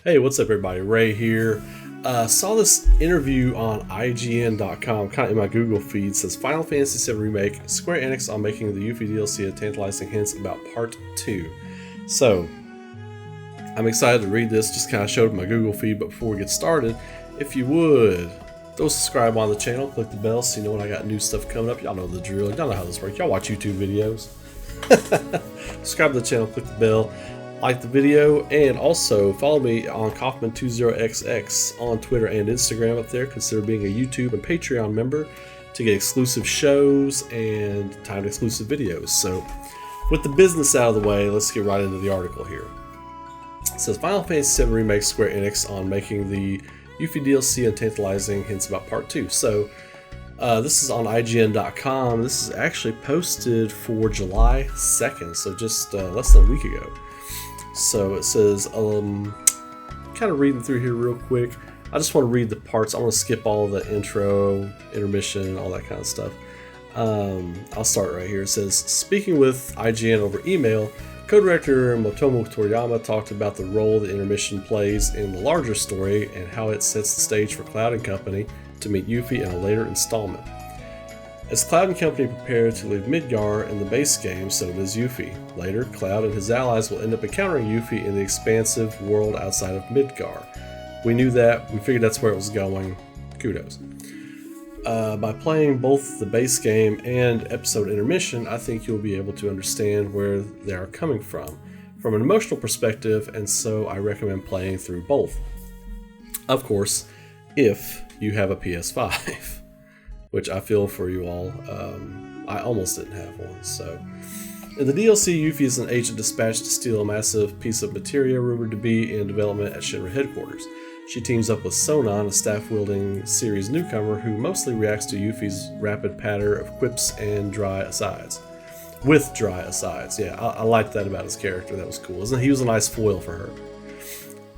Hey, what's up, everybody? Ray here. Saw this interview on IGN.com, kind of in my Google feed. It says Final Fantasy VII Remake, Square Enix on making the Yuffie DLC, and tantalizing hints about Part 2. So, I'm excited to read this. Just kind of showed my Google feed, but before we get started, if you would, go subscribe on the channel, click the bell so you know when I got new stuff coming up. Y'all know the drill. Y'all know how this works. Y'all watch YouTube videos. Subscribe to the channel, click the bell. Like the video, and also follow me on Kaufman20XX on Twitter and Instagram up there. Consider being a YouTube and Patreon member to get exclusive shows and timed exclusive videos. So with the business out of the way, let's get right into the article here. It says Final Fantasy VII Remake, Square Enix on making the Yuffie DLC and tantalizing hints about Part 2. So this is on IGN.com. This is actually posted for July 2nd, so just less than a week ago. So it says, kind of reading through here real quick. I just want to read the parts. I want to skip all the intro, intermission, all that kind of stuff. I'll start right here. It says, speaking with IGN over email, co-director Motomo Toriyama talked about the role the intermission plays in the larger story and how it sets the stage for Cloud and Company to meet Yuffie in a later installment. As Cloud and Company prepare to leave Midgar in the base game, so does Yuffie. Later, Cloud and his allies will end up encountering Yuffie in the expansive world outside of Midgar. We knew that, we figured that's where it was going. Kudos. By playing both the base game and episode Intermission, I think you'll be able to understand where they are coming from an emotional perspective, and so I recommend playing through both. Of course, if you have a PS5. Which I feel for you all. I almost didn't have one. So, in the DLC, Yuffie is an agent dispatched to steal a massive piece of materia rumored to be in development at Shinra headquarters. She teams up with Sonon, a staff-wielding series newcomer who mostly reacts to Yuffie's rapid patter of quips and dry asides. With dry asides, yeah, I liked that about his character. That was cool. Isn't he was a nice foil for her.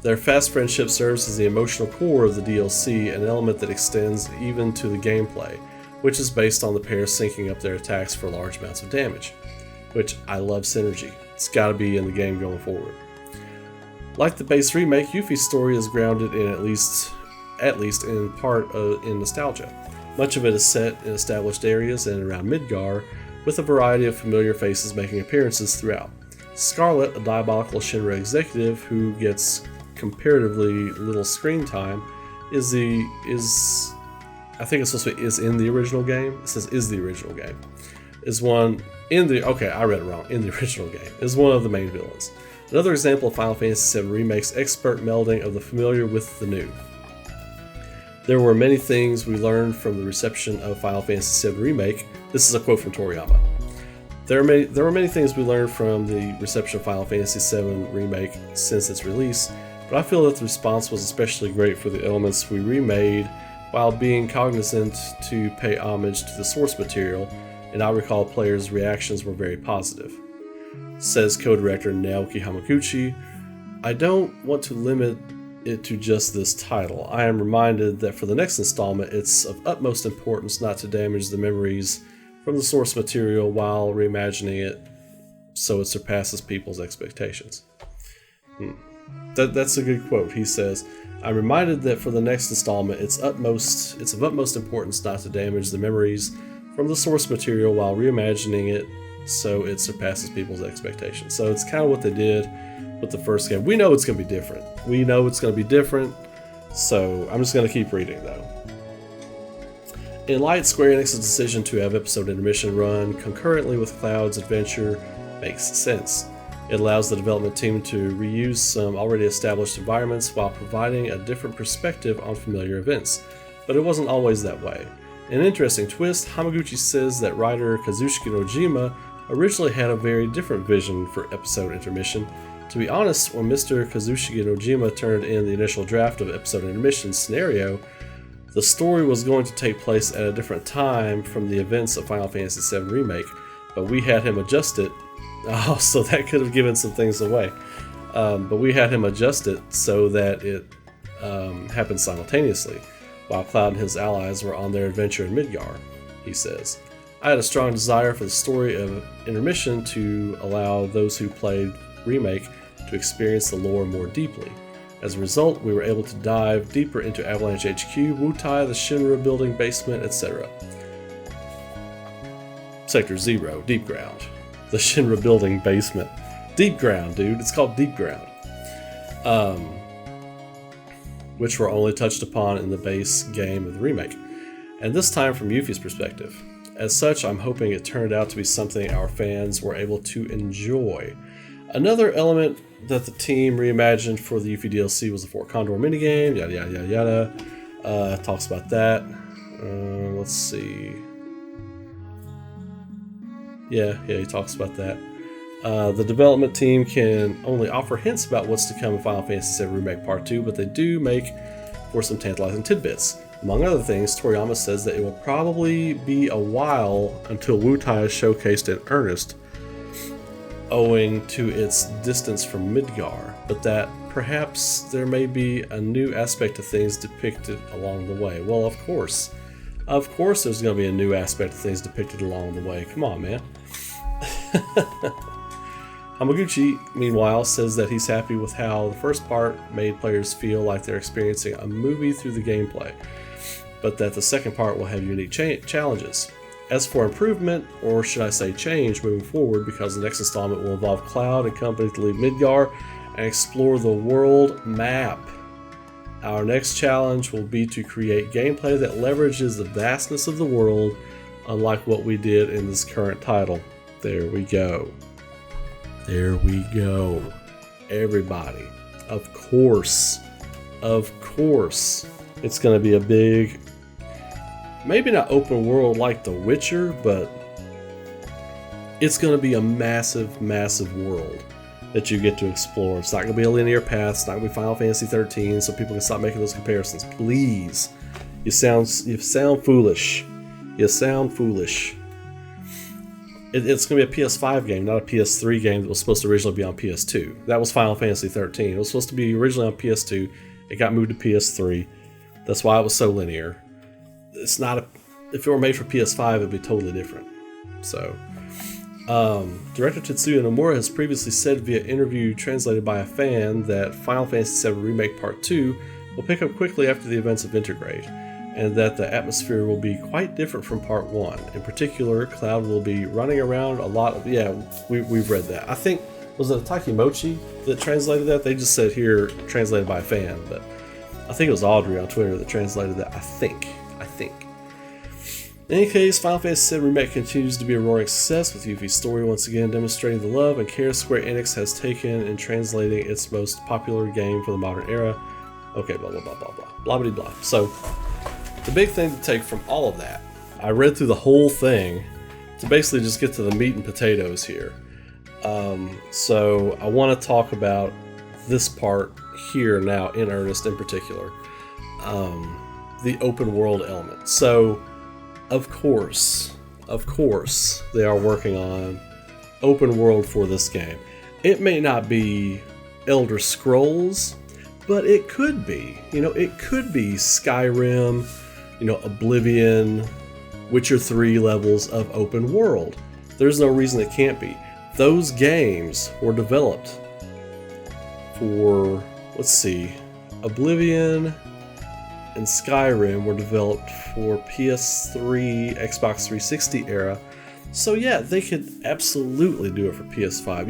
Their fast friendship serves as the emotional core of the DLC, an element that extends even to the gameplay, which is based on the pair syncing up their attacks for large amounts of damage. Which, I love synergy. It's gotta be in the game going forward. Like the base remake, Yuffie's story is grounded in at least in part in nostalgia. Much of it is set in established areas and around Midgar, with a variety of familiar faces making appearances throughout. Scarlet, a diabolical Shinra executive who gets comparatively little screen time, I think it's supposed to be is in the original game. It says is the original game. Is one in the I read it wrong. In the original game is one of the main villains. Another example of Final Fantasy VII Remake's expert melding of the familiar with the new. There were many things we learned from the reception of Final Fantasy VII Remake. This is a quote from Toriyama. There were many things we learned from the reception of Final Fantasy VII Remake since its release, but I feel that the response was especially great for the elements we remade while being cognizant to pay homage to the source material, and I recall players' reactions were very positive. Says co-director Naoki Hamaguchi, I don't want to limit it to just this title. I am reminded that for the next installment, it's of utmost importance not to damage the memories from the source material while reimagining it so it surpasses people's expectations. That's a good quote. He says, I'm reminded that for the next installment, it's of utmost importance not to damage the memories from the source material while reimagining it so it surpasses people's expectations. So it's kind of what they did with the first game. We know it's going to be different. So I'm just going to keep reading though. In light, Square Enix's decision to have episode Intermission run concurrently with Cloud's adventure makes sense. It allows the development team to reuse some already established environments while providing a different perspective on familiar events. But it wasn't always that way. In an interesting twist, Hamaguchi says that writer Kazushika Nojima originally had a very different vision for episode Intermission. To be honest, when Mr. Kazushika Nojima turned in the initial draft of episode Intermission scenario, the story was going to take place at a different time from the events of Final Fantasy VII Remake, but we had him adjust it. Oh, so that could have given some things away. But we had him adjust it so that it happened simultaneously, while Cloud and his allies were on their adventure in Midgar, he says. I had a strong desire for the story of Intermission to allow those who played Remake to experience the lore more deeply. As a result, we were able to dive deeper into Avalanche HQ, Wutai, the Shinra building basement, etc. Sector 0, Deep Ground. The Shinra building basement. Deep Ground, dude. It's called Deep Ground. Which were only touched upon in the base game of the remake. And this time from Yuffie's perspective. As such, I'm hoping it turned out to be something our fans were able to enjoy. Another element that the team reimagined for the Yuffie DLC was the Fort Condor minigame, yada yada yada yada. Talks about that. Let's see. Yeah, he talks about that. The development team can only offer hints about what's to come in Final Fantasy VII Remake Part 2, but they do make for some tantalizing tidbits. Among other things, Toriyama says that it will probably be a while until Wutai is showcased in earnest, owing to its distance from Midgar, but that perhaps there may be a new aspect of things depicted along the way. Well, of course there's going to be a new aspect of things depicted along the way. Come on, man. Hamaguchi, meanwhile, says that he's happy with how the first part made players feel like they're experiencing a movie through the gameplay, but that the second part will have unique challenges. As for improvement, or should I say change, moving forward, because the next installment will involve Cloud and company to leave Midgar and explore the world map. Our next challenge will be to create gameplay that leverages the vastness of the world, unlike what we did in this current title. There we go. There we go. Everybody. Of course. It's going to be a big, maybe not open world like The Witcher, but it's going to be a massive, massive world that you get to explore. It's not going to be a linear path. It's not going to be Final Fantasy 13, so people can stop making those comparisons. Please. You sound foolish. You sound foolish. It's going to be a PS5 game, not a PS3 game that was supposed to originally be on PS2. That was Final Fantasy 13. It was supposed to be originally on PS2. It got moved to PS3. That's why it was so linear. It's not if it were made for PS5, it'd be totally different. So, director Tetsuya Nomura has previously said via interview translated by a fan that Final Fantasy VII Remake Part 2 will pick up quickly after the events of Intergrade, and that the atmosphere will be quite different from Part 1. In particular, Cloud will be running around a lot of... Yeah, we've read that. I think, was it Takimochi that translated that? They just said here, translated by a fan, but I think it was Audrey on Twitter that translated that, I think. In any case, Final Fantasy VII Remake continues to be a roaring success, with Yuffie's story once again demonstrating the love and care Square Enix has taken in translating its most popular game for the modern era. Okay, blah, blah, blah, blah, blah. Blah, blah, blah. So, the big thing to take from all of that, I read through the whole thing to basically just get to the meat and potatoes here. So, I want to talk about this part here now in earnest in particular. The open world element. So, of course, they are working on open world for this game. It may not be Elder Scrolls, but it could be. It could be Skyrim, Oblivion, Witcher 3 levels of open world. There's no reason it can't be. Those games were developed for, let's see, Oblivion and Skyrim were developed for PS3, Xbox 360 era. So yeah, they could absolutely do it for PS5.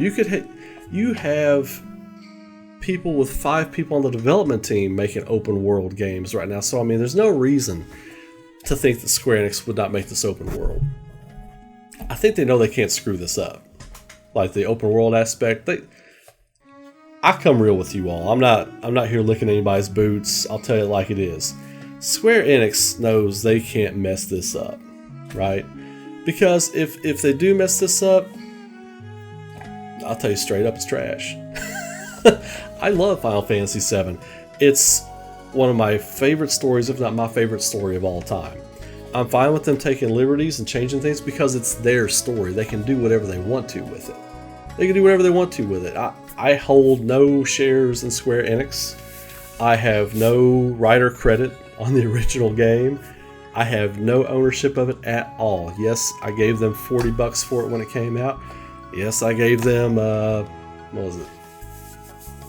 You have people with 5 people on the development team making open world games right now. So I mean, there's no reason to think that Square Enix would not make this open world. I think they know they can't screw this up. Like the open world aspect, I come real with you all. I'm not here licking anybody's boots. I'll tell you it like it is. Square Enix knows they can't mess this up, right? Because if they do mess this up, I'll tell you straight up, it's trash. I love Final Fantasy VII. It's one of my favorite stories, if not my favorite story of all time. I'm fine with them taking liberties and changing things because it's their story. They can do whatever they want to with it. I hold no shares in Square Enix. I have no writer credit on the original game. I have no ownership of it at all. Yes, I gave them $40 for it when it came out. Yes, I gave them, what was it,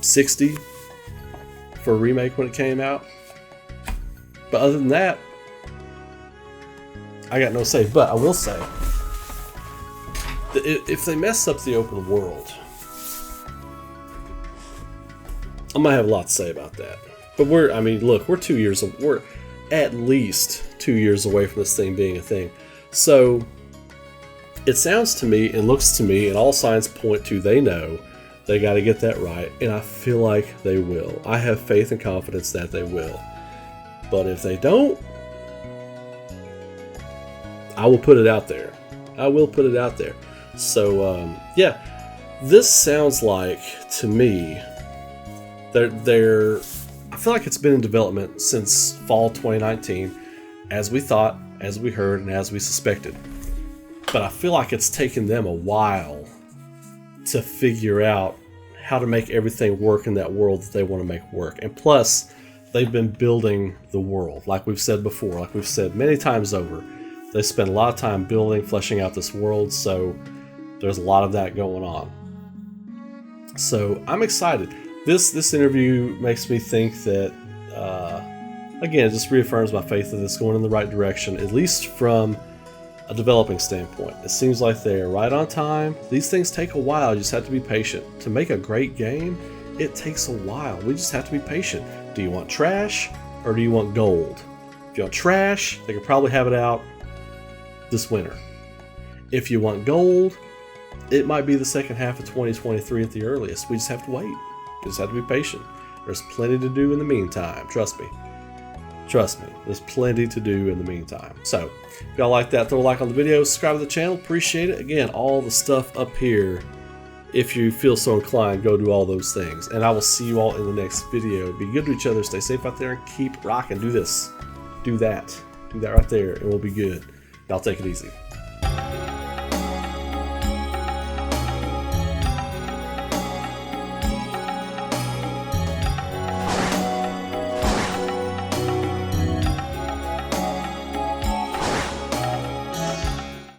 60 for a remake when it came out. But other than that, I got no say. But I will say, that if they mess up the open world, I might have a lot to say about that. But look, we're at least 2 years away from this thing being a thing. So it sounds to me and looks to me, and all signs point to they know they got to get that right, and I feel like they will. I have faith and confidence that they will. But if they don't, I will put it out there. I will put it out there. So yeah, this sounds like to me they're I feel like it's been in development since fall 2019, as we thought, as we heard, and as we suspected. But I feel like it's taken them a while to figure out how to make everything work in that world that they want to make work. And plus, they've been building the world, like we've said before, like we've said many times over. They spent a lot of time building, fleshing out this world, so there's a lot of that going on. So I'm excited. This interview makes me think that, again, it just reaffirms my faith that it's going in the right direction, at least from a developing standpoint. It seems like they're right on time. These things take a while. You just have to be patient. To make a great game, it takes a while. We just have to be patient. Do you want trash or do you want gold? If you want trash, they could probably have it out this winter. If you want gold, it might be the second half of 2023 at the earliest. We just have to wait. We just have to be patient. There's plenty to do in the meantime. Trust me. Trust me. There's plenty to do in the meantime. So, if y'all like that, throw a like on the video, subscribe to the channel. Appreciate it. Again, all the stuff up here. If you feel so inclined, go do all those things. And I will see you all in the next video. Be good to each other. Stay safe out there and keep rocking. Do this. Do that. Do that right there. And we'll be good. Y'all take it easy.